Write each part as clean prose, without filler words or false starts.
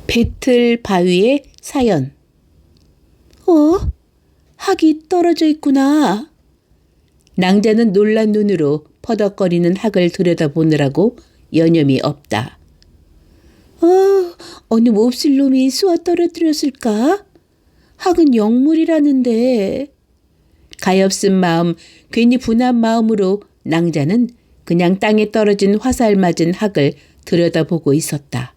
배틀 바위의 사연. 학이 떨어져 있구나. 낭자는 놀란 눈으로 퍼덕거리는 학을 들여다보느라고 여념이 없다. 어느 몹쓸 놈이 쏘아 떨어뜨렸을까? 학은 영물이라는데. 가엾은 마음, 괜히 분한 마음으로 낭자는 그냥 땅에 떨어진 화살 맞은 학을 들여다보고 있었다.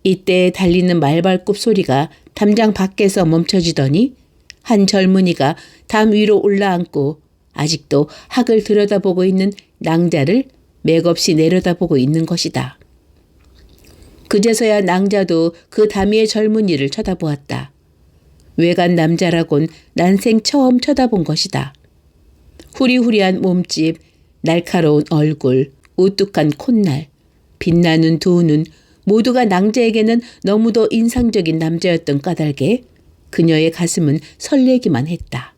이때 달리는 말발굽 소리가 담장 밖에서 멈춰지더니 한 젊은이가 담 위로 올라앉고 아직도 학을 들여다보고 있는 낭자를 맥없이 내려다보고 있는 것이다. 그제서야 낭자도 그 담 위의 젊은이를 쳐다보았다. 외간 남자라곤 난생 처음 쳐다본 것이다. 후리후리한 몸집, 날카로운 얼굴, 우뚝한 콧날, 빛나는 두 눈, 모두가 낭자에게는 너무도 인상적인 남자였던 까닭에 그녀의 가슴은 설레기만 했다.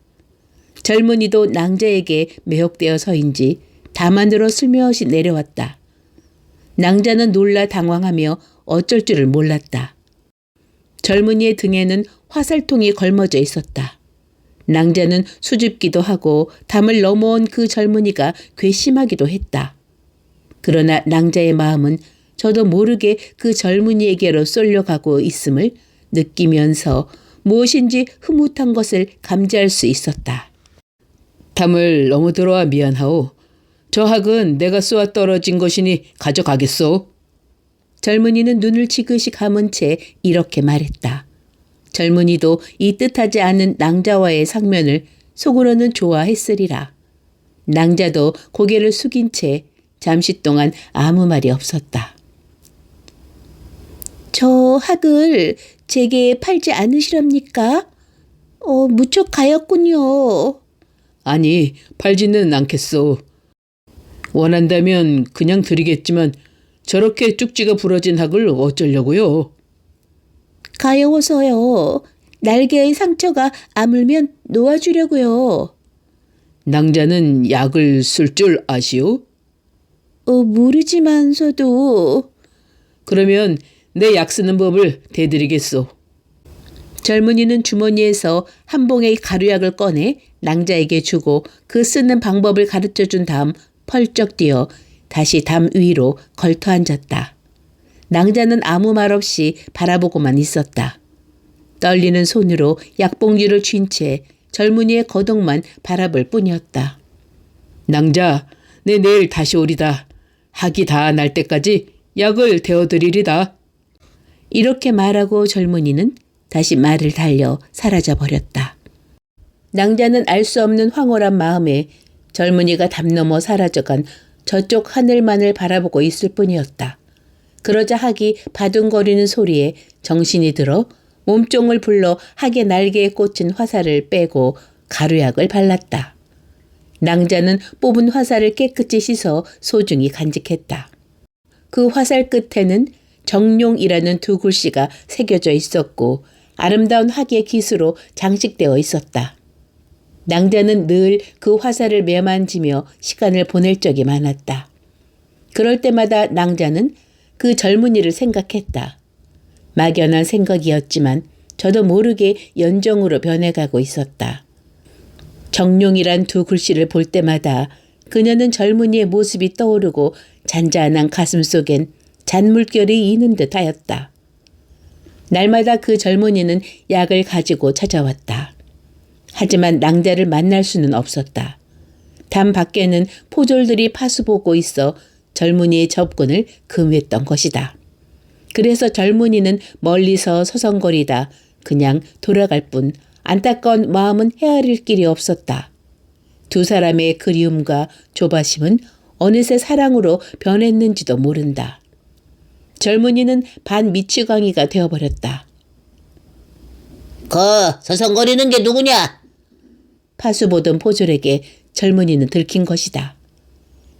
젊은이도 낭자에게 매혹되어서인지 담 안으로 슬며시 내려왔다. 낭자는 놀라 당황하며 어쩔 줄을 몰랐다. 젊은이의 등에는 화살통이 걸머져 있었다. 낭자는 수줍기도 하고 담을 넘어온 그 젊은이가 괘씸하기도 했다. 그러나 낭자의 마음은 저도 모르게 그 젊은이에게로 쏠려가고 있음을 느끼면서 무엇인지 흐뭇한 것을 감지할 수 있었다. 담을 너무 들어와 미안하오. 저 학은 내가 쏘아 떨어진 것이니 가져가겠소. 젊은이는 눈을 지그시 감은 채 이렇게 말했다. 젊은이도 이 뜻하지 않은 낭자와의 상면을 속으로는 좋아했으리라. 낭자도 고개를 숙인 채 잠시 동안 아무 말이 없었다. 저 학을 제게 팔지 않으시렵니까? 무척 가엾군요. 아니, 팔지는 않겠소. 원한다면 그냥 드리겠지만 저렇게 쭉지가 부러진 학을 어쩌려고요? 가여워서요. 날개의 상처가 아물면 놓아주려고요. 낭자는 약을 쓸 줄 아시오? 모르지만서도. 그러면 내 약 쓰는 법을 대드리겠소. 젊은이는 주머니에서 한 봉의 가루약을 꺼내 낭자에게 주고 그 쓰는 방법을 가르쳐준 다음 펄쩍 뛰어 다시 담 위로 걸터 앉았다. 낭자는 아무 말 없이 바라보고만 있었다. 떨리는 손으로 약봉지를 쥔 채 젊은이의 거동만 바라볼 뿐이었다. 낭자, 내 내일 다시 오리다. 학이 다 날 때까지 약을 데워드리리다. 이렇게 말하고 젊은이는 다시 말을 달려 사라져 버렸다. 낭자는 알 수 없는 황홀한 마음에 젊은이가 담 넘어 사라져간 저쪽 하늘만을 바라보고 있을 뿐이었다. 그러자 학이 바둥거리는 소리에 정신이 들어 몸종을 불러 학의 날개에 꽂힌 화살을 빼고 가루약을 발랐다. 낭자는 뽑은 화살을 깨끗이 씻어 소중히 간직했다. 그 화살 끝에는 정룡이라는 두 글씨가 새겨져 있었고 아름다운 학의 기수로 장식되어 있었다. 낭자는 늘 그 화살을 매만지며 시간을 보낼 적이 많았다. 그럴 때마다 낭자는 그 젊은이를 생각했다. 막연한 생각이었지만 저도 모르게 연정으로 변해가고 있었다. 정룡이란 두 글씨를 볼 때마다 그녀는 젊은이의 모습이 떠오르고 잔잔한 가슴 속엔 잔물결이 이는 듯하였다. 날마다 그 젊은이는 약을 가지고 찾아왔다. 하지만 낭자를 만날 수는 없었다. 담 밖에는 포졸들이 파수보고 있어 젊은이의 접근을 금했던 것이다. 그래서 젊은이는 멀리서 서성거리다 그냥 돌아갈 뿐 안타까운 마음은 헤아릴 길이 없었다. 두 사람의 그리움과 조바심은 어느새 사랑으로 변했는지도 모른다. 젊은이는 반미치광이가 되어버렸다. 서성거리는 게 누구냐? 파수보던 포졸에게 젊은이는 들킨 것이다.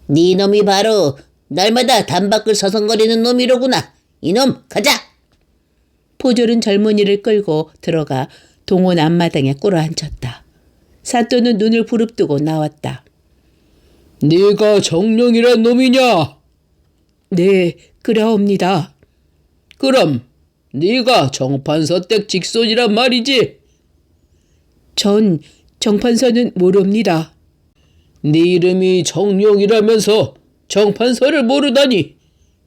네 놈이 바로 날마다 담 밖을 서성거리는 놈이로구나. 이놈 가자. 포졸은 젊은이를 끌고 들어가 동원 앞마당에 꿇어앉혔다. 사또는 눈을 부릅뜨고 나왔다. 네가 정령이란 놈이냐? 네, 그러옵니다. 그럼 네가 정판서댁 직손이란 말이지? 전 정판서는 모릅니다. 네 이름이 정령이라면서 정판서를 모르다니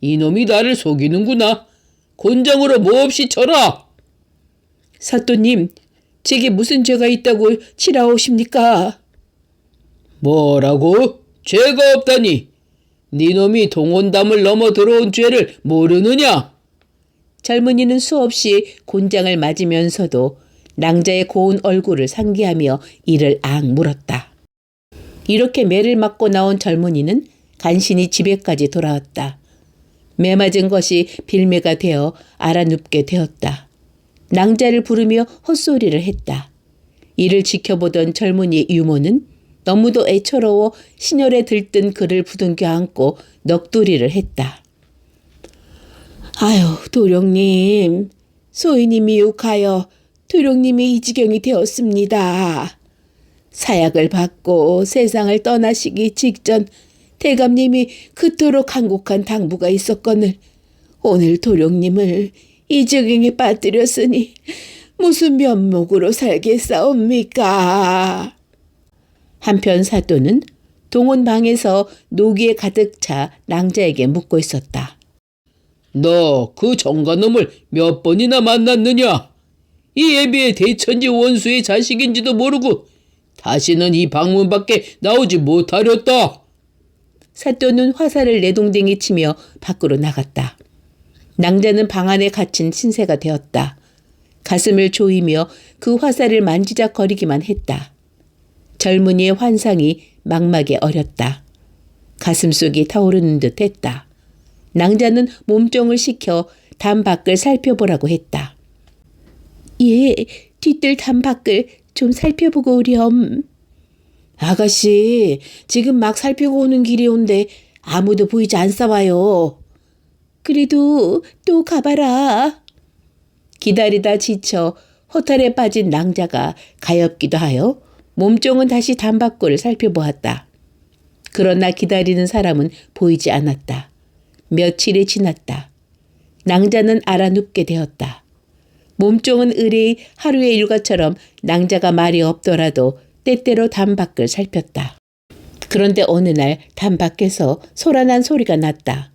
이놈이 나를 속이는구나. 곤장으로 몹시 쳐라. 사또님, 제게 무슨 죄가 있다고 치라오십니까? 뭐라고? 죄가 없다니. 네 놈이 동원담을 넘어 들어온 죄를 모르느냐? 젊은이는 수없이 곤장을 맞으면서도 낭자의 고운 얼굴을 상기하며 이를 악 물었다. 이렇게 매를 맞고 나온 젊은이는 간신히 집에까지 돌아왔다. 매 맞은 것이 빌매가 되어 알아눕게 되었다. 낭자를 부르며 헛소리를 했다. 이를 지켜보던 젊은이의 유모는 너무도 애처로워 신혈에 들뜬 그를 부둥켜 안고 넋두리를 했다. 아유, 도령님, 소인님이 욕하여 도령님이 이 지경이 되었습니다. 사약을 받고 세상을 떠나시기 직전 대감님이 그토록 간곡한 당부가 있었거늘 오늘 도령님을 이 지경에 빠뜨렸으니 무슨 면목으로 살겠사옵니까? 한편 사또는 동원방에서 노기에 가득 차 낭자에게 묻고 있었다. 너 그 정가놈을 몇 번이나 만났느냐? 이 애비의 대천지 원수의 자식인지도 모르고 다시는 이 방문 밖에 나오지 못하렸다. 사또는 화살을 내동댕이 치며 밖으로 나갔다. 낭자는 방 안에 갇힌 신세가 되었다. 가슴을 조이며 그 화살을 만지작거리기만 했다. 젊은이의 환상이 막막에 어렸다. 가슴속이 타오르는 듯 했다. 낭자는 몸종을 시켜 담 밖을 살펴보라고 했다. 예, 뒷뜰 담 밖을 좀 살펴보고 오렴. 아가씨, 지금 막 살펴고 오는 길이 온데 아무도 보이지 않사와요. 그래도 또 가봐라. 기다리다 지쳐 허탈에 빠진 낭자가 가엾기도 하여 몸종은 다시 담 밖을 살펴보았다. 그러나 기다리는 사람은 보이지 않았다. 며칠이 지났다. 낭자는 알아눕게 되었다. 몸종은 의뢰의 하루의 일과처럼 낭자가 말이 없더라도 때때로 담 밖을 살폈다. 그런데 어느 날 담 밖에서 소란한 소리가 났다.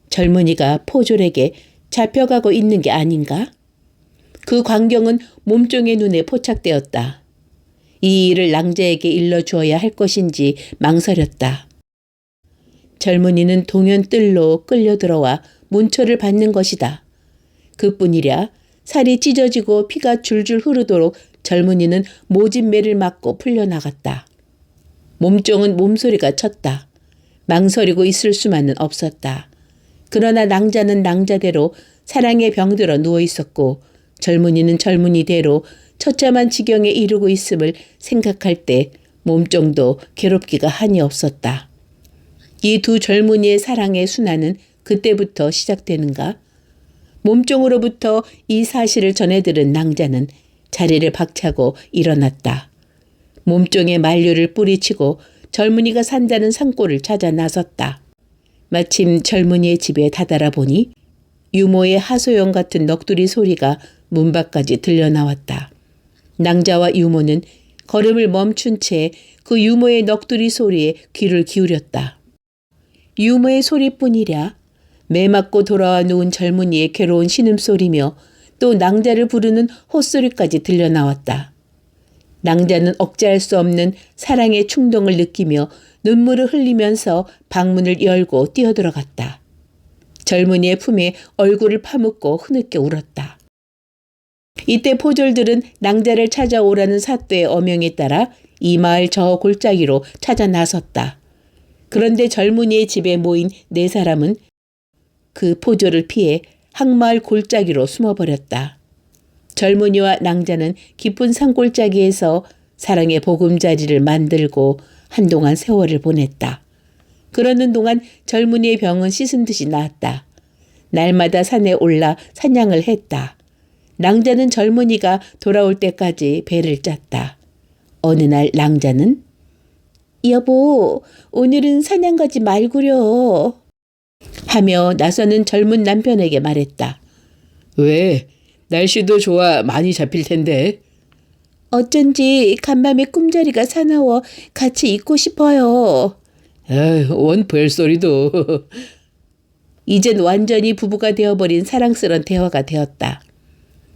젊은이가 포졸에게 잡혀가고 있는 게 아닌가? 그 광경은 몸종의 눈에 포착되었다. 이 일을 낭자에게 일러주어야 할 것인지 망설였다. 젊은이는 동현뜰로 끌려들어와 문초를 받는 것이다. 그뿐이랴 살이 찢어지고 피가 줄줄 흐르도록 젊은이는 모진 매를 맞고 풀려나갔다. 몸종은 몸소리가 쳤다. 망설이고 있을 수만은 없었다. 그러나 낭자는 낭자대로 사랑에 병들어 누워 있었고 젊은이는 젊은이대로 처참한 지경에 이르고 있음을 생각할 때 몸종도 괴롭기가 한이 없었다. 이 두 젊은이의 사랑의 순환은 그때부터 시작되는가? 몸종으로부터 이 사실을 전해들은 낭자는 자리를 박차고 일어났다. 몸종의 만류를 뿌리치고 젊은이가 산다는 산골을 찾아 나섰다. 마침 젊은이의 집에 다다라 보니 유모의 하소연 같은 넋두리 소리가 문 밖까지 들려나왔다. 낭자와 유모는 걸음을 멈춘 채 그 유모의 넋두리 소리에 귀를 기울였다. 유모의 소리뿐이랴 매 맞고 돌아와 누운 젊은이의 괴로운 신음소리며 또 낭자를 부르는 헛소리까지 들려나왔다. 낭자는 억제할 수 없는 사랑의 충동을 느끼며 눈물을 흘리면서 방문을 열고 뛰어들어갔다. 젊은이의 품에 얼굴을 파묻고 흐느껴 울었다. 이때 포졸들은 낭자를 찾아오라는 사또의 어명에 따라 이 마을 저 골짜기로 찾아 나섰다. 그런데 젊은이의 집에 모인 네 사람은 그 포졸을 피해 항마을 골짜기로 숨어버렸다. 젊은이와 낭자는 깊은 산골짜기에서 사랑의 보금자리를 만들고 한동안 세월을 보냈다. 그러는 동안 젊은이의 병은 씻은 듯이 나았다. 날마다 산에 올라 사냥을 했다. 낭자는 젊은이가 돌아올 때까지 배를 짰다. 어느 날 낭자는 여보, 오늘은 사냥 가지 말구려 하며 나서는 젊은 남편에게 말했다. 왜? 날씨도 좋아 많이 잡힐 텐데. 어쩐지 간밤에 꿈자리가 사나워 같이 있고 싶어요. 원 별소리도. 이젠 완전히 부부가 되어버린 사랑스런 대화가 되었다.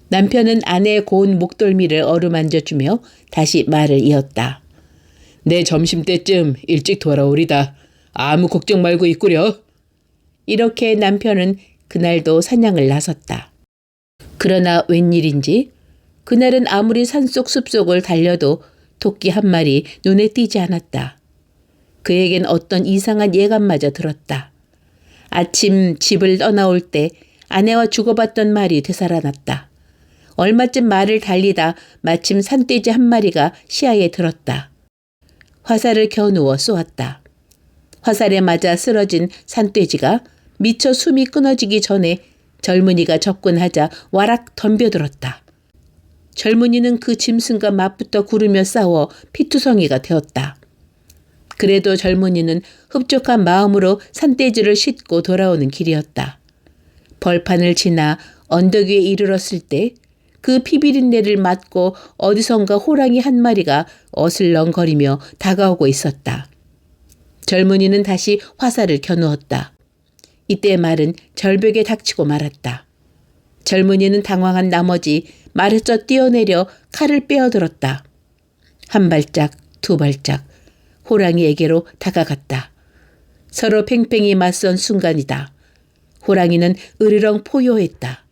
남편은 아내의 고운 목덜미를 어루만져주며 다시 말을 이었다. 내 점심때쯤 일찍 돌아오리다. 아무 걱정 말고 있구려. 이렇게 남편은 그날도 사냥을 나섰다. 그러나 웬일인지 그날은 아무리 산속 숲속을 달려도 토끼 한 마리 눈에 띄지 않았다. 그에겐 어떤 이상한 예감마저 들었다. 아침 집을 떠나올 때 아내와 주고받던 말이 되살아났다. 얼마쯤 말을 달리다 마침 산돼지 한 마리가 시야에 들었다. 화살을 겨누어 쏘았다. 화살에 맞아 쓰러진 산돼지가 미처 숨이 끊어지기 전에 젊은이가 접근하자 와락 덤벼들었다. 젊은이는 그 짐승과 맞붙어 구르며 싸워 피투성이가 되었다. 그래도 젊은이는 흡족한 마음으로 산돼지를 싣고 돌아오는 길이었다. 벌판을 지나 언덕 위에 이르렀을 때 그 피비린내를 맡고 어디선가 호랑이 한 마리가 어슬렁거리며 다가오고 있었다. 젊은이는 다시 화살을 겨누었다. 이때 말은 절벽에 닥치고 말았다. 젊은이는 당황한 나머지 말에서 뛰어내려 칼을 빼어들었다. 한 발짝, 두 발짝 호랑이에게로 다가갔다. 서로 팽팽히 맞선 순간이다. 호랑이는 으르렁 포효했다.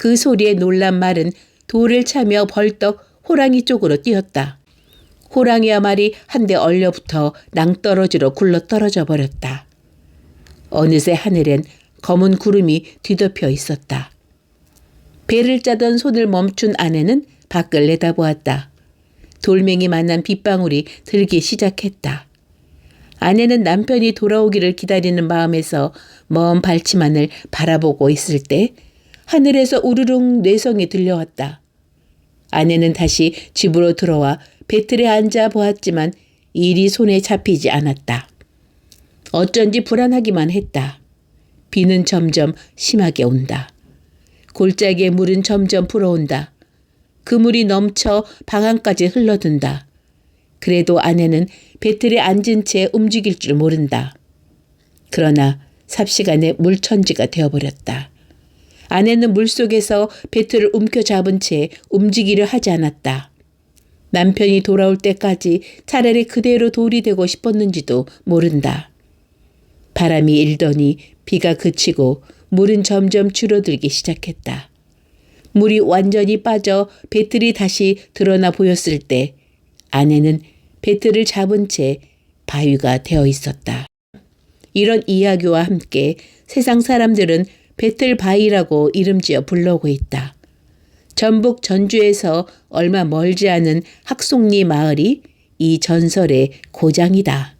그 소리에 놀란 말은 돌을 차며 벌떡 호랑이 쪽으로 뛰었다. 호랑이와 말이 한데 얼려붙어 낭떠러지로 굴러 떨어져 버렸다. 어느새 하늘엔 검은 구름이 뒤덮여 있었다. 배를 짜던 손을 멈춘 아내는 밖을 내다보았다. 돌멩이 만난 빗방울이 들기 시작했다. 아내는 남편이 돌아오기를 기다리는 마음에서 먼 발치만을 바라보고 있을 때 하늘에서 우르릉 뇌성이 들려왔다. 아내는 다시 집으로 들어와 배틀에 앉아 보았지만 일이 손에 잡히지 않았다. 어쩐지 불안하기만 했다. 비는 점점 심하게 온다. 골짜기의 물은 점점 불어온다. 그 물이 넘쳐 방 안까지 흘러든다. 그래도 아내는 배틀에 앉은 채 움직일 줄 모른다. 그러나 삽시간에 물천지가 되어버렸다. 아내는 물속에서 배틀을 움켜잡은 채 움직이려 하지 않았다. 남편이 돌아올 때까지 차라리 그대로 돌이 되고 싶었는지도 모른다. 바람이 일더니 비가 그치고 물은 점점 줄어들기 시작했다. 물이 완전히 빠져 배틀이 다시 드러나 보였을 때 아내는 배틀을 잡은 채 바위가 되어 있었다. 이런 이야기와 함께 세상 사람들은 배틀 바위라고 이름지어 불러오고 있다. 전북 전주에서 얼마 멀지 않은 학송리 마을이 이 전설의 고장이다.